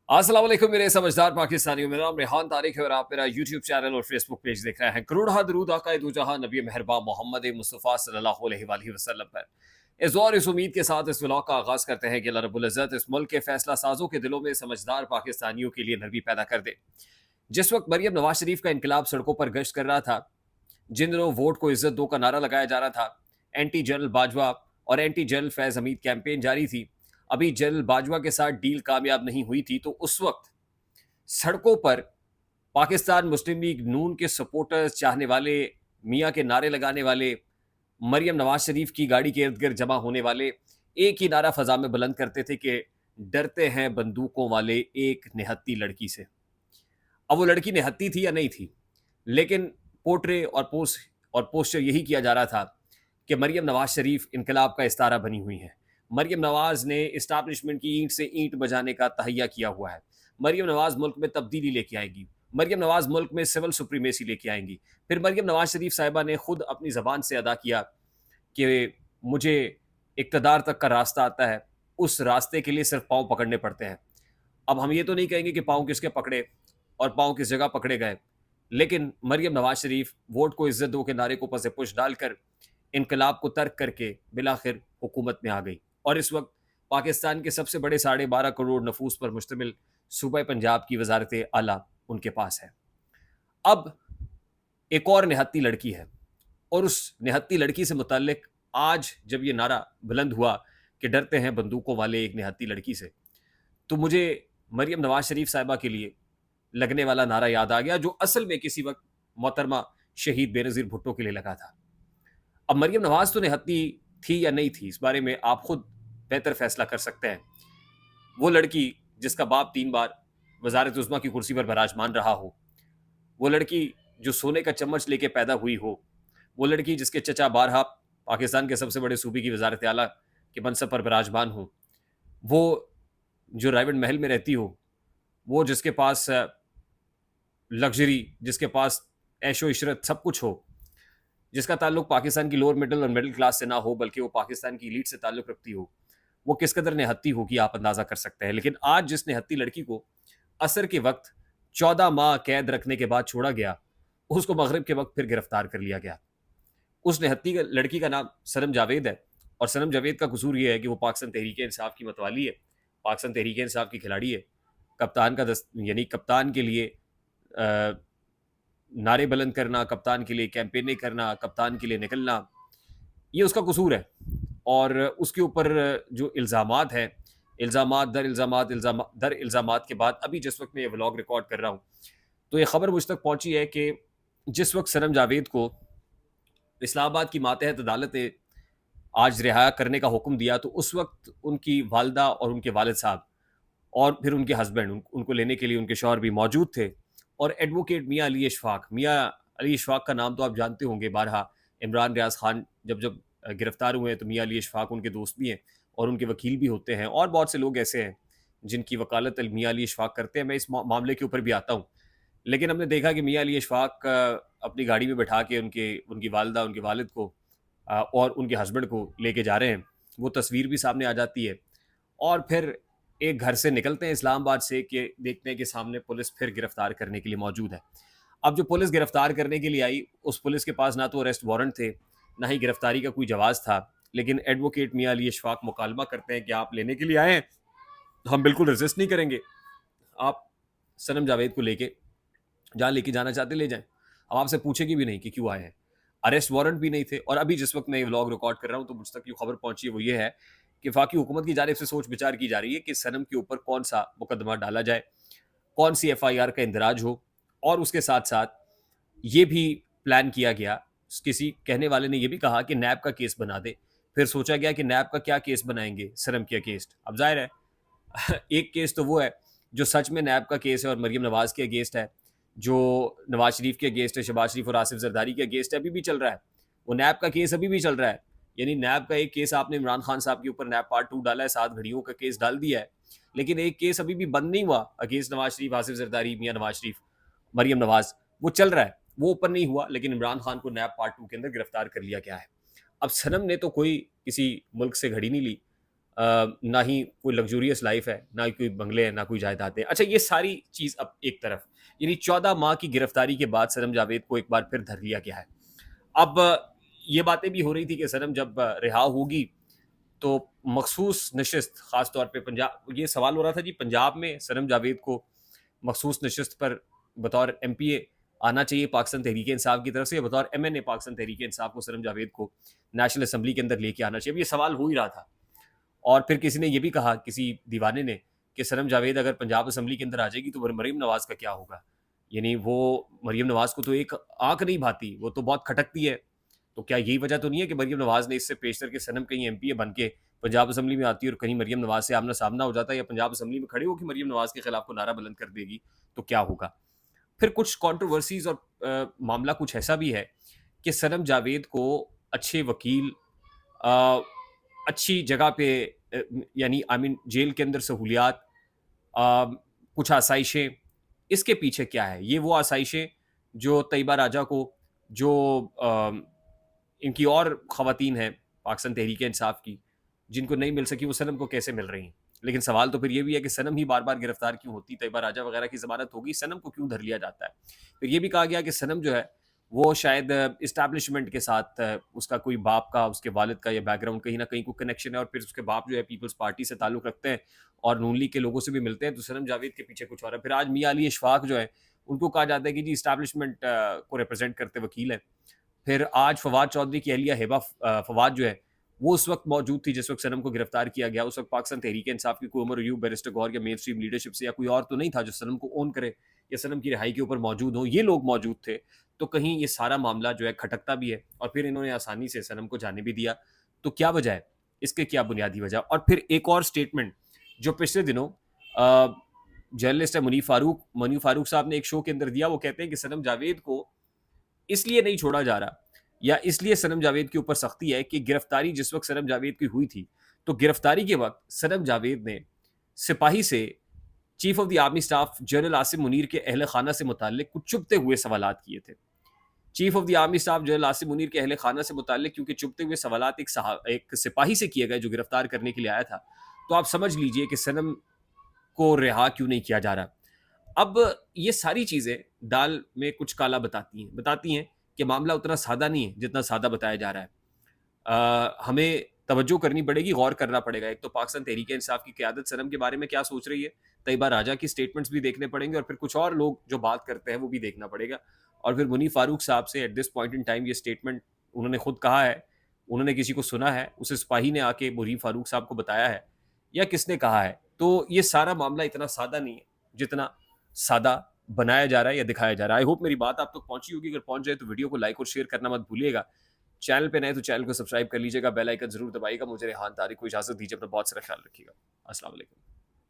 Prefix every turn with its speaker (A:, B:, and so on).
A: अस्सलाम वालेकुम मेरे समझदार पाकिस्तानियों। मेरा नाम रेहान तारिक है और आप मेरा यूट्यूब चैनल और फेसबुक पेज देख रहे हैं। करोड़ दरूद आका दो जहां नबी मेहरबा मोहम्मद मुस्तफ़ा सल्लल्लाहु अलैहि वसल्लम पर। इस और इस उम्मीद के साथ इस व्लॉग का आगाज़ करते हैं कि अल्लाह रब्बुल इज़्ज़त इस मुल्क के फैसला साजों के दिलों में समझदार पाकिस्तानियों के लिए नरमी पैदा कर दे। जिस वक्त मरियम नवाज शरीफ का इनकलाब सड़कों पर गश्त कर रहा था, जिन दिनों वोट को इज्जत दो का नारा लगाया जा रहा था, एंटी जनरल बाजवा और anti general Faiz Hamid campaign जारी थी, अभी जनरल बाजवा के साथ डील कामयाब नहीं हुई थी, तो उस वक्त सड़कों पर पाकिस्तान मुस्लिम लीग नून के सपोर्टर्स, चाहने वाले, मियाँ के नारे लगाने वाले, मरियम नवाज शरीफ की गाड़ी के इर्द गिर्द जमा होने वाले एक ही नारा फजा में बुलंद करते थे कि डरते हैं बंदूकों वाले एक निहत्ती लड़की से। अब वो लड़की निहत्ती थी या नहीं थी, लेकिन पोर्ट्रे और पोस्टर यही किया जा रहा था कि मरियम नवाज शरीफ इनकलाब का इस्तारा बनी हुई है। मरियम नवाज ने इस्टाब्लिशमेंट की ईंट से ईंट बजाने का तहैया किया हुआ है। मरियम नवाज मुल्क में तब्दीली लेके आएंगी। मरियम नवाज मुल्क में सिविल सुप्रीमेसी लेके आएंगी। फिर मरियम नवाज शरीफ साहिबा ने खुद अपनी ज़बान से अदा किया कि मुझे इक़्तिदार तक का रास्ता आता है, उस रास्ते के लिए सिर्फ पाँव पकड़ने पड़ते हैं। अब हम ये तो नहीं कहेंगे कि पाँव किसके पकड़े और पाँव किस जगह पकड़े गए, लेकिन मरियम नवाज शरीफ वोट को इज्जत दो के नारे को पसे पुश डालकर इनकलाब को तर्क करके बिलाखिर हुकूमत में आ गई और इस वक्त पाकिस्तान के सबसे बड़े 12.5 करोड़ नफूस पर मुश्तमिल सूबा पंजाब की वजारत आला उनके पास है। अब एक और निहत्ती लड़की है और उस निहत्ती लड़की से मुतल्लिक आज जब ये नारा बुलंद हुआ कि डरते हैं बंदूकों वाले एक निहत्ती लड़की से, तो मुझे मरियम नवाज शरीफ साहिबा के लिए लगने वाला नारा याद आ गया, जो असल में किसी वक्त मोहतरमा शहीद बेनज़ीर भुट्टो के लिए लगा था। अब मरियम नवाज तो निहत्ती थी या नहीं थी, इस बारे में आप खुद बेहतर फैसला कर सकते हैं। वो लड़की जिसका बाप 3 बार वजारत उज़्मा की कुर्सी पर विराजमान रहा हो, वो लड़की जो सोने का चम्मच लेके पैदा हुई हो, वो लड़की जिसके चचा बारहा पाकिस्तान के सबसे बड़े सूबे की वजारत आला के मनसब पर विराजमान हो, वो जो रायवेंड महल में रहती हो, वो जिसके पास लग्जरी, जिसके पास ऐशो इशरत सब कुछ हो, जिसका ताल्लुक पाकिस्तान की लोअर मिडिल और मिडिल क्लास से ना हो बल्कि वो पाकिस्तान की लीड से ताल्लुक रखती हो, वो किस कदर निहत्ती होगी आप अंदाजा कर सकते हैं। लेकिन आज जिस निहत्ती लड़की को असर के वक्त 14 माह कैद रखने के बाद छोड़ा गया, उसको मगरिब के वक्त फिर गिरफ्तार कर लिया गया। उस निहत्ती लड़की का नाम सनम जावेद है और सनम जावेद का कसूर ये है कि वो पाकिस्तान तहरीक इंसाफ की मतवाली है, पाकिस्तान तहरीक इंसाफ की खिलाड़ी है। कप्तान का यानी कप्तान के लिए नारे बुलंद करना, कप्तान के लिए कैंपेनिंग करना, कप्तान के लिए निकलना, ये उसका कसूर है। और उसके ऊपर जो इल्ज़ामात हैं, दर इल्ज़ामात के बाद अभी जिस वक्त मैं ये व्लॉग रिकॉर्ड कर रहा हूँ, तो ये खबर मुझ तक पहुँची है कि जिस वक्त सनम जावेद को इस्लामाबाद की मातहत अदालत ने आज रिहा करने का हुक्म दिया, तो उस वक्त उनकी वालदा और उनके वालिद साहब और फिर उनके हस्बैंड उनको लेने के लिए उनके शौहर भी मौजूद थे। और एडवोकेट मियाँ अली इशफाक का नाम तो आप जानते होंगे। बारहा इमरान रियाज खान जब जब गिरफ्तार हुए हैं, तो मियाँ अली इशफाक उनके दोस्त भी हैं और उनके वकील भी होते हैं, और बहुत से लोग ऐसे हैं जिनकी वकालत मियाँ अली इशफाक करते हैं। मैं इस मामले के ऊपर भी आता हूँ। लेकिन हमने देखा कि मियाँ अली इशफाक अपनी गाड़ी में बैठा के उनकी वालदा, उनके वालिद को और उनके हस्बैंड को लेके जा रहे हैं। वो तस्वीर भी सामने आ जाती है और फिर एक घर से निकलते हैं इस्लामाबाद से कि देखते हैं कि सामने पुलिस फिर गिरफ्तार करने के लिए मौजूद है। अब जो पुलिस गिरफ्तार करने के लिए आई, उस पुलिस के पास ना तो अरेस्ट वारंट थे, ना ही गिरफ्तारी का कोई जवाज़ था। लेकिन एडवोकेट मियाँ अली इशफाक मुकालमा करते हैं कि आप लेने के लिए आए हैं, हम बिल्कुल रेजिस्ट नहीं करेंगे, आप सनम जावेद को लेके जहाँ लेके जाना चाहते ले जाएं, हम आपसे पूछेंगे भी नहीं कि क्यों आए हैं। अरेस्ट वारंट भी नहीं थे। और अभी जिस वक्त मैं ये व्लॉग रिकॉर्ड कर रहा हूँ, तो मुझ तक जो खबर पहुंची है वो ये है कि वफाकी हुकूमत की जानिब से सोच विचार की जा रही है कि सनम के ऊपर कौन सा मुकदमा डाला जाए, कौन सी FIR का इंदराज हो। और उसके साथ साथ ये भी प्लान किया गया, किसी कहने वाले ने यह भी कहा कि नैब का केस बना दे। फिर सोचा गया कि नैब का क्या केस बनाएंगे सनम के अगेंस्ट। अब जाहिर है एक केस तो वो है जो सच में नैब का केस है और मरियम नवाज के अगेंस्ट है, जो नवाज शरीफ के अगेंस्ट है, शहबाज शरीफ और आसिफ जरदारी के अगेंस्ट है, अभी भी चल रहा है। वो नैब का केस अभी भी चल रहा है। यानी नैब का एक केस आपने इमरान खान साहब के ऊपर नैब पार्ट 2 डाला है, 7 घड़ियों का केस डाल दिया है, लेकिन एक केस अभी भी बंद नहीं हुआ अगेंस्ट नवाज शरीफ, आसिफ जरदारी, मियाँ नवाज शरीफ, मरियम नवाज। वो चल रहा है, वो ओपन नहीं हुआ, लेकिन इमरान खान को नैब पार्ट 2 के अंदर गिरफ्तार कर लिया गया है। अब सनम ने तो कोई किसी मुल्क से घड़ी नहीं ली, نہ ہی کوئی لگزوریس لائف ہے، نہ ہی کوئی بنگلے ہیں، نہ کوئی جائیدادیں. اچھا یہ ساری چیز اب ایک طرف، یعنی 14 ماہ کی گرفتاری کے بعد صنم جاوید کو ایک بار پھر دھر لیا گیا ہے. اب یہ باتیں بھی ہو رہی تھی کہ صنم جب رہا ہوگی تو مخصوص نشست، خاص طور پہ پنجاب، یہ سوال ہو رہا تھا جی پنجاب میں صنم جاوید کو مخصوص نشست پر بطور ایم پی اے آنا چاہیے پاکستان تحریک انصاف کی طرف سے، یا بطور ایم این اے پاکستان تحریک انصاف کو صنم جاوید کو نیشنل اسمبلی کے اندر لے کے آنا چاہیے. اب یہ سوال ہو ہی رہا تھا. اور پھر کسی نے یہ بھی کہا، کسی دیوانے نے، کہ صنم جاوید اگر پنجاب اسمبلی کے اندر آ جائے گی تو مریم نواز کا کیا ہوگا. یعنی وہ مریم نواز کو تو ایک آنکھ نہیں بھاتی، وہ تو بہت کھٹکتی ہے. تو کیا یہی وجہ تو نہیں ہے کہ مریم نواز نے اس سے پیشتر کے صنم کہیں ایم پی اے بن کے پنجاب اسمبلی میں آتی ہے اور کہیں مریم نواز سے آمنا سامنا ہو جاتا ہے، یا پنجاب اسمبلی میں کھڑے ہو کہ مریم نواز کے خلاف کو نعرہ بلند کر دے گی تو کیا ہوگا. پھر کچھ کانٹروورسیز اور معاملہ کچھ ایسا بھی ہے کہ صنم جاوید کو اچھے وکیل، اچھی جگہ پہ، یعنی جیل کے اندر سہولیات، کچھ آسائشیں، اس کے پیچھے کیا ہے؟ یہ وہ آسائشیں جو طیبہ راجہ کو، جو ان کی اور خواتین ہیں پاکستان تحریک انصاف کی، جن کو نہیں مل سکی، وہ صنم کو کیسے مل رہی ہیں؟ لیکن سوال تو پھر یہ بھی ہے کہ صنم ہی بار بار گرفتار کیوں ہوتی؟ طیبہ راجہ وغیرہ کی ضمانت ہوگی، صنم کو کیوں دھر لیا جاتا ہے؟ پھر یہ بھی کہا گیا کہ صنم جو ہے وہ شاید اسٹیبلشمنٹ کے ساتھ، اس کا کوئی باپ کا، اس کے والد کا یا بیک گراؤنڈ کہیں نہ کہیں کوئی کنیکشن ہے، اور پھر اس کے باپ جو ہے پیپلز پارٹی سے تعلق رکھتے ہیں اور نون لیگ کے لوگوں سے بھی ملتے ہیں. تو صنم جاوید کے پیچھے کچھ اور ہے. پھر آج میاں علی اشفاق جو ہے ان کو کہا جاتا ہے کہ جی اسٹیبلشمنٹ کو ریپرزینٹ کرتے وکیل ہیں. پھر آج فواد چودھری کی اہلیہ ہیبا فواد جو ہے وہ اس وقت موجود تھی جس وقت صنم کو گرفتار کیا گیا. اس وقت پاکستان تحریک انصاف کی کوئی عمر ایوب، بیرسٹر گوہر یا مین اسٹریم لیڈرشپ سے یا کوئی اور تو نہیں تھا جو صنم کو اون کرے یا صنم کی رہائی کے اوپر موجود ہوں. یہ لوگ موجود تھے. تو کہیں یہ سارا معاملہ جو ہے کھٹکتا بھی ہے، اور پھر انہوں نے آسانی سے صنم کو جانے بھی دیا. تو کیا وجہ ہے اس کے؟ کیا بنیادی وجہ؟ اور پھر ایک اور سٹیٹمنٹ جو پچھلے دنوں جرنلسٹ ہے منی فاروق صاحب نے ایک شو کے اندر دیا. وہ کہتے ہیں کہ صنم جاوید کو اس لیے نہیں چھوڑا جا رہا، یا اس لیے صنم جاوید کے اوپر سختی ہے کہ گرفتاری جس وقت صنم جاوید کی ہوئی تھی، تو گرفتاری کے وقت صنم جاوید نے سپاہی سے chief of the army staff general Asim Munir کے اہل خانہ سے متعلق کچھ چبھتے ہوئے سوالات کیے تھے. Chief of the army staff general Asim Munir کے اہل خانہ سے متعلق کیونکہ چبھتے ہوئے سوالات ایک سپاہی سے کیے گئے جو گرفتار کرنے کے لیے آیا تھا، تو آپ سمجھ لیجئے کہ صنم کو رہا کیوں نہیں کیا جا رہا. اب یہ ساری چیزیں دال میں کچھ کالا بتاتی ہیں کہ معاملہ اتنا سادہ نہیں ہے جتنا سادہ بتایا جا رہا ہے. ہمیں توجہ کرنی پڑے گی، غور کرنا پڑے گا. ایک تو پاکستان تحریک انصاف کی قیادت صنم کے بارے میں کیا سوچ رہی ہے، طیبہ راجہ کی سٹیٹمنٹس بھی دیکھنے پڑیں گے، اور پھر کچھ اور لوگ جو بات کرتے ہیں وہ بھی دیکھنا پڑے گا. اور پھر منی فاروق صاحب سے at this point in time یہ سٹیٹمنٹ انہوں نے خود کہا ہے، انہوں نے کسی کو سنا ہے، اسے سپاہی نے آ کے منی فاروق صاحب کو بتایا ہے، یا کس نے کہا ہے؟ تو یہ سارا معاملہ اتنا سادہ نہیں ہے جتنا سادہ بنایا جا رہا ہے یا دکھایا جا رہا ہے. آئی ہوپ میری بات آپ تک پہنچی ہوگی. اگر پہنچ جائے تو ویڈیو کو لائک اور شیئر کرنا مت بھولیے گا. چینل پہ نئے تو چینل کو سبسکرائب کر لیجیے گا، بیل آئیکن ضرور دبائیے گا. مجھے ریحان طارق کو اجازت دیجیے، اپنا بہت سارا خیال رکھیے گا. السلام علیکم.